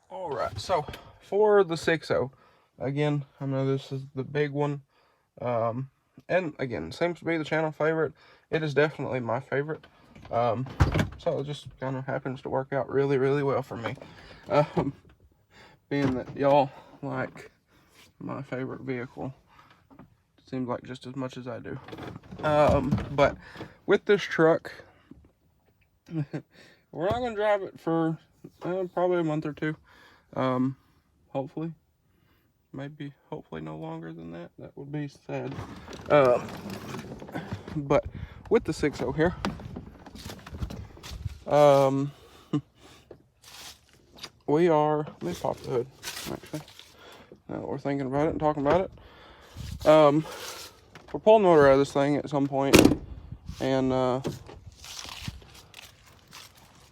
All right, so for the 6.0, again, I know this is the big one. And again, seems to be the channel favorite. It is definitely my favorite. So it just kind of happens to work out really, really well for me. Um, being that y'all like my favorite vehicle, seems like just as much as I do. But with this truck, we're not gonna drive it for probably a month or two. Hopefully, maybe, hopefully no longer than that. That would be sad. But with the 6.0 here, we are, let me pop the hood, actually, now that we're thinking about it and talking about it. We're pulling the motor out of this thing at some point, and,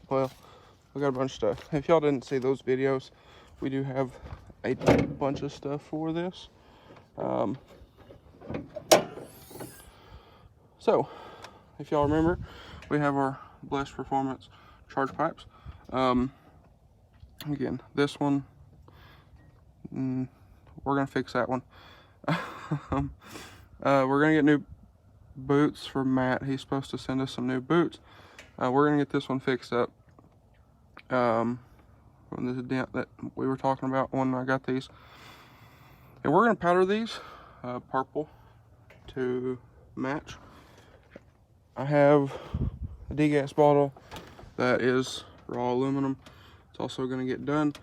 well, we got a bunch of stuff. If y'all didn't see those videos, we do have a bunch of stuff for this. So, if y'all remember, we have our Blessed Performance charge pipes. Again, this one, we're gonna fix that one. We're gonna get new boots for Matt. He's supposed to send us some new boots. We're gonna get this one fixed up. From this dent that we were talking about when I got these, and we're gonna powder these purple to match. I have a degas bottle that is raw aluminum. It's also gonna get done.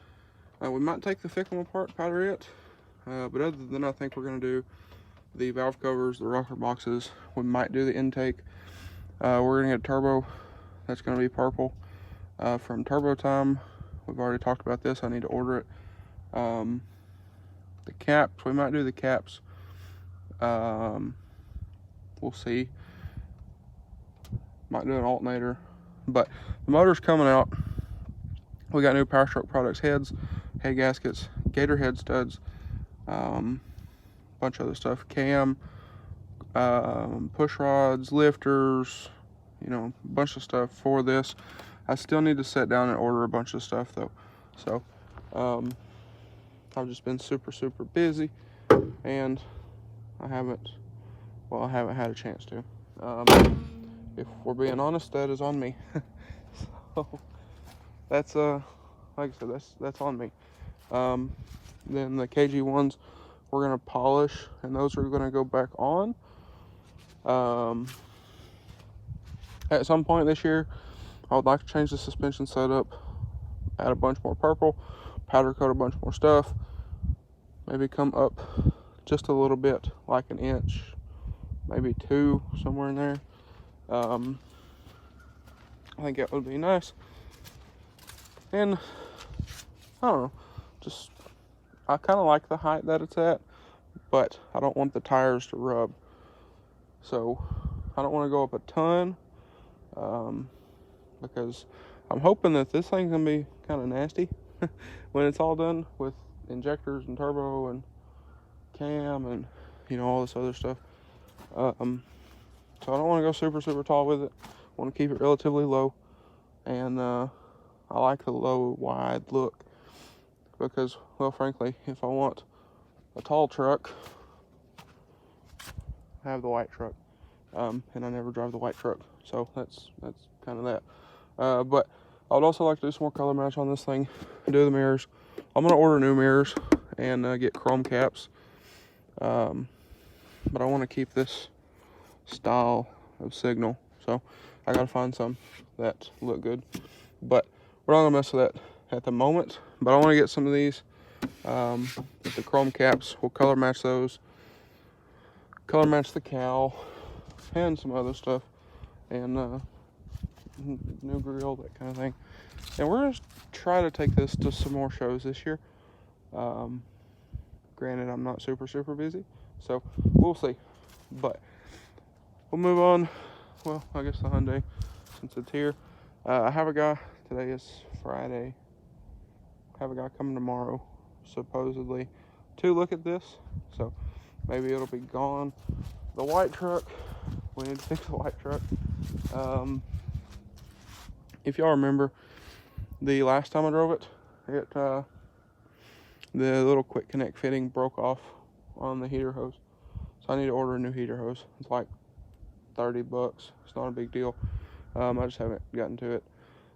We might take the Fickum apart, powder it, but other than I think we're gonna do the valve covers, the rocker boxes. We might do the intake. We're gonna get a turbo that's gonna be purple from Turbo Time. We've already talked about this. I need to order it. The caps, we might do the caps. We'll see. Might do an alternator, but the motor's coming out. We got new Powerstroke Products heads, head gaskets, Gator head studs, bunch of other stuff, cam, push rods, lifters, you know, a bunch of stuff for this. I still need to sit down and order a bunch of stuff though. So I've just been super busy, and I haven't had a chance to. If we're being honest, that is on me. So that's like I said, that's on me. Then the KG ones we're gonna polish, and those are gonna go back on. At some point this year, I would like to change the suspension setup, add a bunch more purple, powder coat a bunch more stuff, maybe come up just a little bit, like an inch, maybe 2, somewhere in there. I think that would be nice. And I don't know, just I kind of like the height that it's at, but I don't want the tires to rub. So I don't want to go up a ton, because I'm hoping that this thing's gonna be kind of nasty when it's all done with injectors and turbo and cam and, you know, all this other stuff. So I don't want to go super tall with it. I want to keep it relatively low, and I like the low wide look, because, well, frankly, if I want a tall truck, I have the white truck, and I never drive the white truck, so that's kind of that. But I would also like to do some more color match on this thing, do the mirrors. I'm gonna order new mirrors and get chrome caps, but I want to keep this style of signal, so I gotta find some that look good. But we're not gonna mess with that at the moment, but I want to get some of these with the chrome caps. We'll color match those, color match the cowl, and some other stuff, and new grill, that kind of thing. And we're gonna try to take this to some more shows this year. Granted, I'm not super busy, so we'll see. But we'll move on. Well, I guess the Hyundai, since it's here. I have a guy, today is Friday, I have a guy coming tomorrow, supposedly, to look at this, so maybe it'll be gone. The white truck, we need to fix the white truck. If y'all remember, the last time I drove it, the little quick connect fitting broke off on the heater hose. So I need to order a new heater hose. It's like $30. It's not a big deal. I just haven't gotten to it,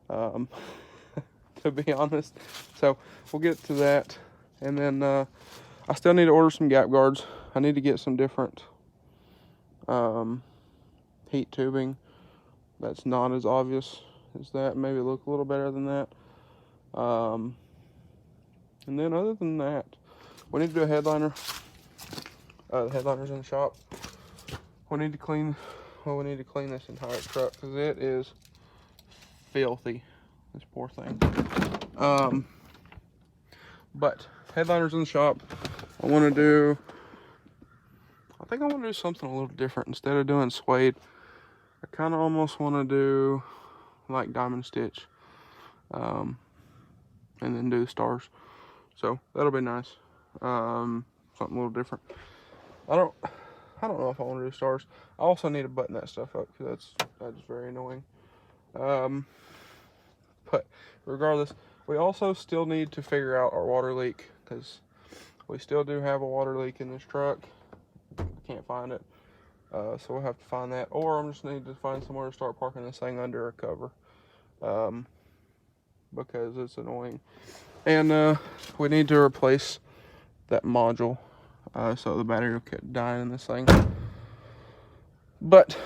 to be honest. So we'll get to that. And then I still need to order some gap guards. I need to get some different heat tubing that's not as obvious as that. Maybe look a little better than that. And then other than that, we need to do a headliner. The headliner's in the shop. We need to clean this entire truck because it is filthy, this poor thing. But headliner's in the shop. I think I want to do something a little different. Instead of doing suede, I kind of almost want to do like diamond stitch, and then do stars. So that'll be nice. Something a little different. I don't know if I want to do stars. I also need to button that stuff up because that's very annoying. But regardless, we also still need to figure out our water leak because we still do have a water leak in this truck. I can't find it. So we'll have to find that, or I'm just need to find somewhere to start parking this thing under a cover, because it's annoying. And we need to replace that module, so the battery will keep dying in this thing. But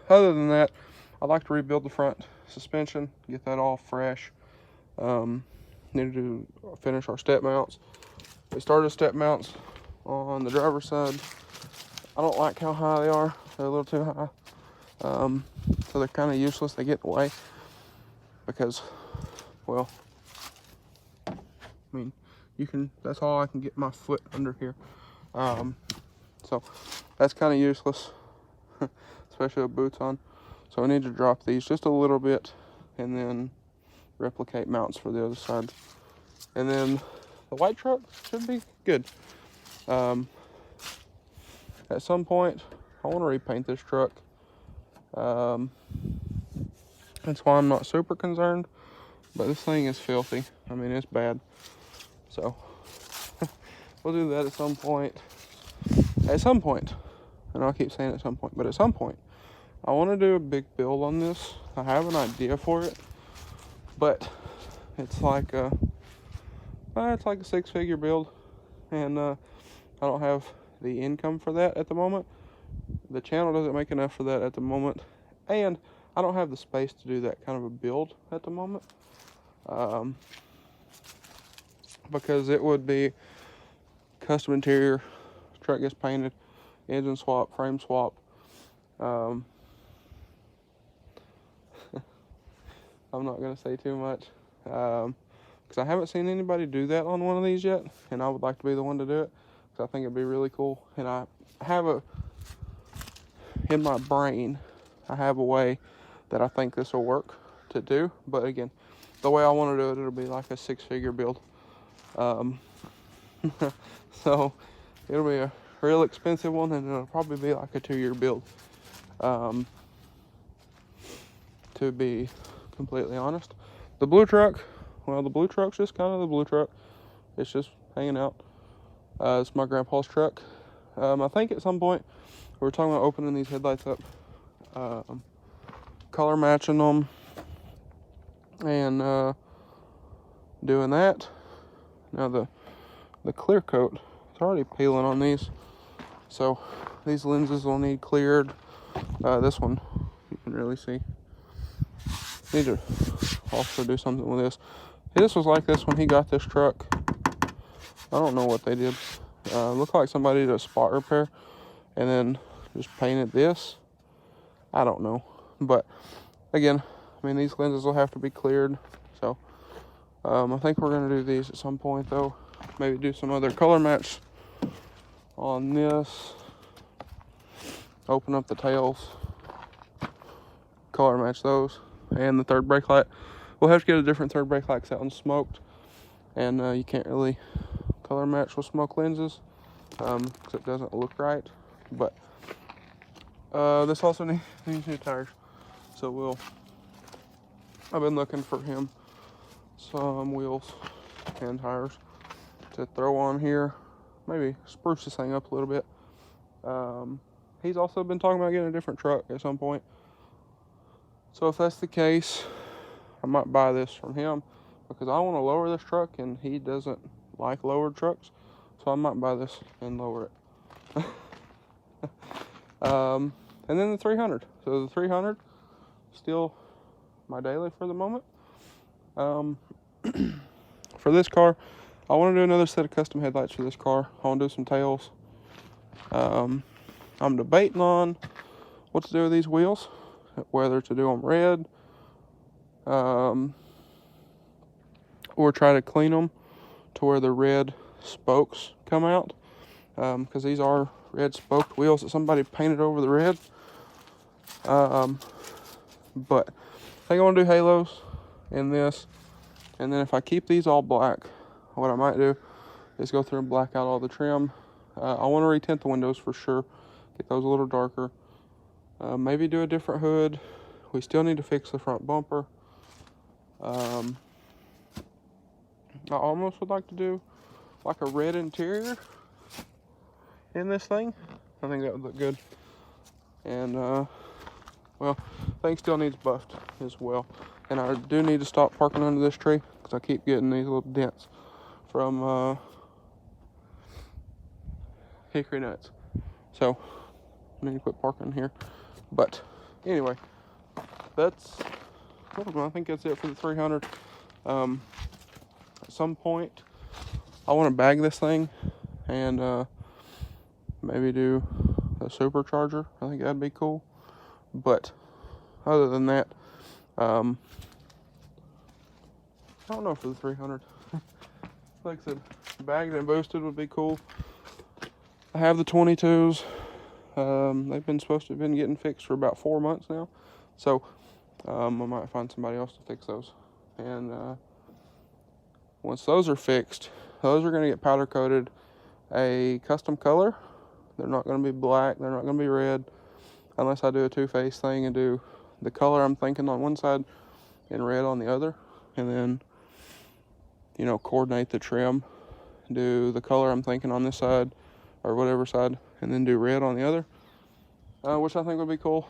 other than that, I'd like to rebuild the front suspension, get that all fresh. Need to finish our step mounts. We started step mounts on the driver's side. I don't like how high they are. They're a little too high. So they're kind of useless. They get in the way because, well, I mean, that's all I can get my foot under here. So that's kind of useless, especially with boots on. So I need to drop these just a little bit and then replicate mounts for the other side. And then the white truck should be good. At some point, I want to repaint this truck. That's why I'm not super concerned, but this thing is filthy. I mean, it's bad. So we'll do that at some point. At some point, and I'll keep saying at some point, but at some point, I want to do a big build on this. I have an idea for it, but it's like a 6-figure build, and I don't have the income for that at the moment. The channel doesn't make enough for that at the moment, and I don't have the space to do that kind of a build at the moment, because it would be custom interior, truck gets painted, engine swap, frame swap. I'm not going to say too much, because I haven't seen anybody do that on one of these yet, and I would like to be the one to do it, because I think it'd be really cool. And I have in my brain, I have a way that I think this will work to do, but again, the way I want to do it, it'll be like a 6-figure build. So it'll be a real expensive one, and it'll probably be like a 2-year build, to be completely honest. The blue truck, well, the blue truck's just kind of the blue truck. It's just hanging out. It's my grandpa's truck. I think at some point we were talking about opening these headlights up, color matching them, and doing that. Now the clear coat, it's already peeling on these, so these lenses will need cleared. This one you can really see. Need to also do something with this. This was like this when he got this truck. I don't know what they did. Looked like somebody did a spot repair and then just painted this. I don't know, but again, I mean, these lenses will have to be cleared. So I think we're gonna do these at some point though. Maybe do some other color match on this. Open up the tails, color match those, and the third brake light. We'll have to get a different third brake light because that one's smoked, and you can't really color match with smoke lenses because it doesn't look right. But this also needs new tires, so I've been looking for him some wheels and tires to throw on here, maybe spruce this thing up a little bit. He's also been talking about getting a different truck at some point. So if that's the case, I might buy this from him because I want to lower this truck and he doesn't like lowered trucks. So I might buy this and lower it. And then the 300. So the 300, still my daily for the moment. For this car, I want to do another set of custom headlights for this car. I want to do some tails. I'm debating on what to do with these wheels, whether to do them red, or try to clean them to where the red spokes come out, because these are red spoked wheels that somebody painted over the red. But I think I want to do halos in this, and then if I keep these all black, what I might do is go through and black out all the trim. I want to retint the windows for sure, get those a little darker. Maybe do a different hood. We still need to fix the front bumper. I almost would like to do like a red interior in this thing. I think that would look good. And well, thing still needs buffed as well. And I do need to stop parking under this tree because I keep getting these little dents from hickory nuts. So I need to quit parking here. But anyway, that's, I think that's it for the 300. At some point, I want to bag this thing and maybe do a supercharger. I think that'd be cool. But other than that, I don't know for the 300. Like I said, bagged and boosted would be cool. I have the 22s. They've been supposed to have been getting fixed for about 4 months now. So I might find somebody else to fix those. And once those are fixed, those are going to get powder coated a custom color. They're not going to be black. They're not going to be red. Unless I do a two-face thing and do the color I'm thinking on one side and red on the other. And then, you know, coordinate the trim. Do the color I'm thinking on this side or whatever side. And then do red on the other. Which I think would be cool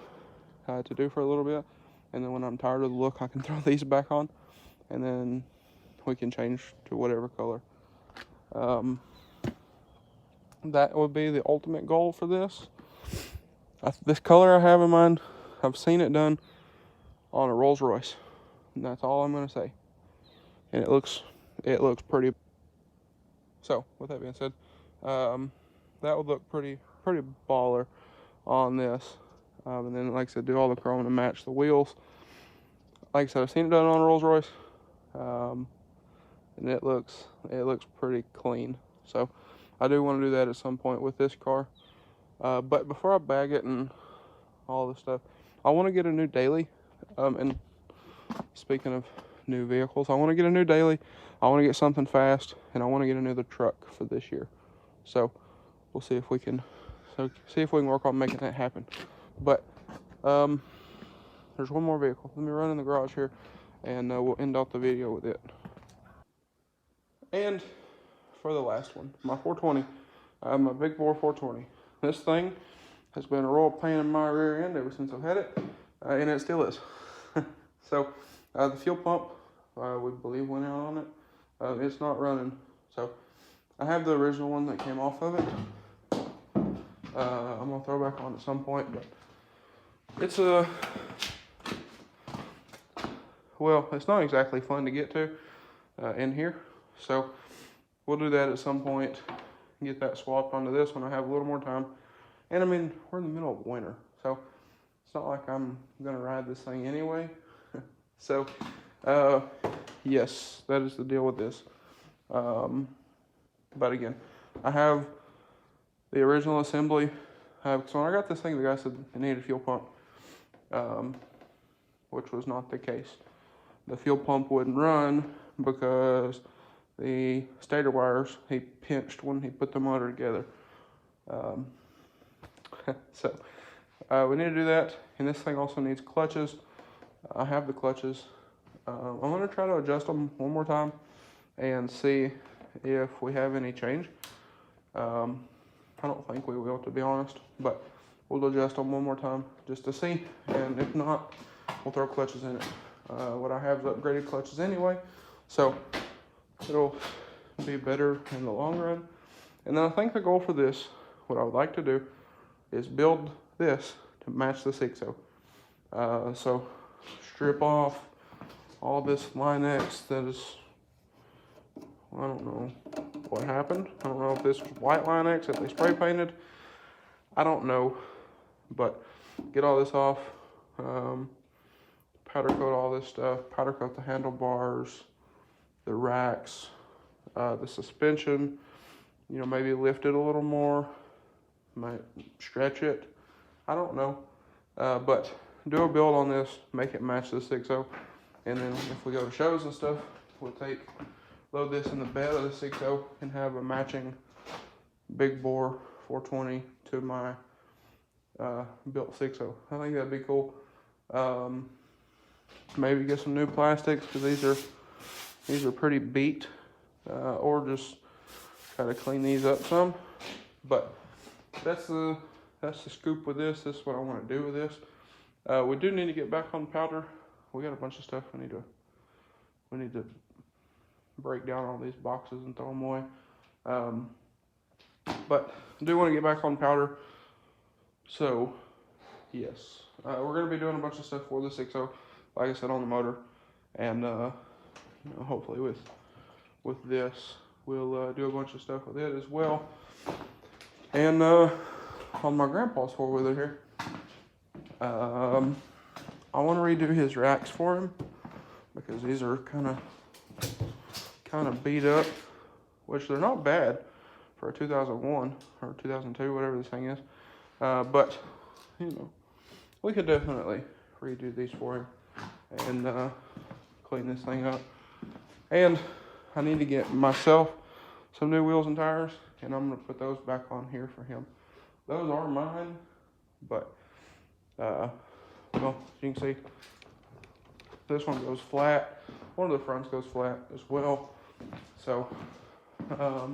to do for a little bit. And then when I'm tired of the look, I can throw these back on. And then we can change to whatever color. That would be the ultimate goal for this. This color I have in mind, I've seen it done on a Rolls Royce. And that's all I'm going to say. And it looks pretty. So, with that being said, that would look pretty baller on this. And then, like I said, do all the chrome to match the wheels. Like I said, I've seen it done on a Rolls Royce. And it looks pretty clean. So, I do want to do that at some point with this car. But before I bag it and all this stuff, I want to get a new daily. And speaking of new vehicles, I want to get a new daily. I want to get something fast, and I want to get another truck for this year. So we'll see if we can work on making that happen. But there's one more vehicle. Let me run in the garage here, and we'll end off the video with it. And for the last one, my 420, my big bore 420. This thing has been a royal pain in my rear end ever since I've had it, and it still is. So the fuel pump, we believe, went out on it. It's not running. So I have the original one that came off of it. I'm gonna throw back on at some point, but it's it's not exactly fun to get to in here. So we'll do that at some point. Get that swapped onto this when I have a little more time. And I mean, we're in the middle of winter, so it's not like I'm gonna ride this thing anyway. So yes, that is the deal with this. But again, I have the original assembly. So when I got this thing, the guy said it needed a fuel pump, which was not the case. The fuel pump wouldn't run because the stator wires he pinched when he put the motor together. So we need to do that, and this thing also needs clutches. I have the clutches. I'm going to try to adjust them one more time and see if we have any change. I don't think we will, to be honest, but we'll adjust them one more time just to see, and if not, we'll throw clutches in it. What I have is upgraded clutches anyway, so it'll be better in the long run. And then I think the goal for this, what I would like to do, is build this to match the 6.0. So strip off all this Line-X that is, I don't know what happened. I don't know if this was white Line-X that they spray painted. I don't know, but get all this off. Powder coat all this stuff. Powder coat the handlebars, the racks, the suspension. You know, maybe lift it a little more. Might stretch it. I don't know, but do a build on this, make it match the 6.0, and then if we go to shows and stuff, we'll load this in the bed of the 6.0 and have a matching big bore 420 to my built 6.0. I think that'd be cool. Maybe get some new plastics, because these are pretty beat, or just try to clean these up some. But that's the scoop with this. This is what I want to do with this. We do need to get back on powder. We got a bunch of stuff we need to break down all these boxes and throw them away. But I do want to get back on powder. So yes, we're going to be doing a bunch of stuff for the 6.0, like I said, on the motor, and you know, hopefully with this we'll do a bunch of stuff with it as well. And on my grandpa's 4-wheeler here, I want to redo his racks for him, because these are kind of beat up, which they're not bad for a 2001 or 2002, whatever this thing is. But you know, we could definitely redo these for him and clean this thing up. And I need to get myself some new wheels and tires, and I'm gonna put those back on here for him. Those are mine, but well, you can see this one goes flat. One of the fronts goes flat as well. So I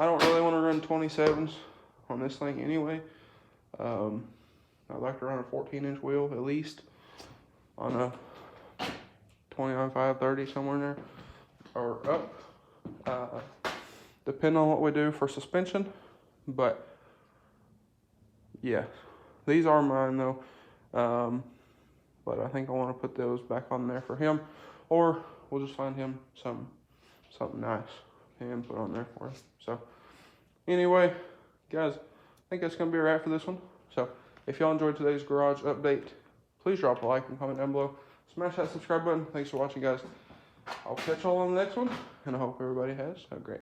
don't really want to run 27s on this thing anyway. I'd like to run a 14-inch wheel at least on a 29.530, somewhere in there, or up, depending on what we do for suspension. But yeah, these are mine though. But I think I want to put those back on there for him, or we'll just find him something nice and put on there for him. So anyway, guys, I think that's gonna be a wrap for this one. So if y'all enjoyed today's garage update, please drop a like and comment down below. Smash that subscribe button. Thanks for watching, guys. I'll catch y'all on the next one, and I hope everybody has a great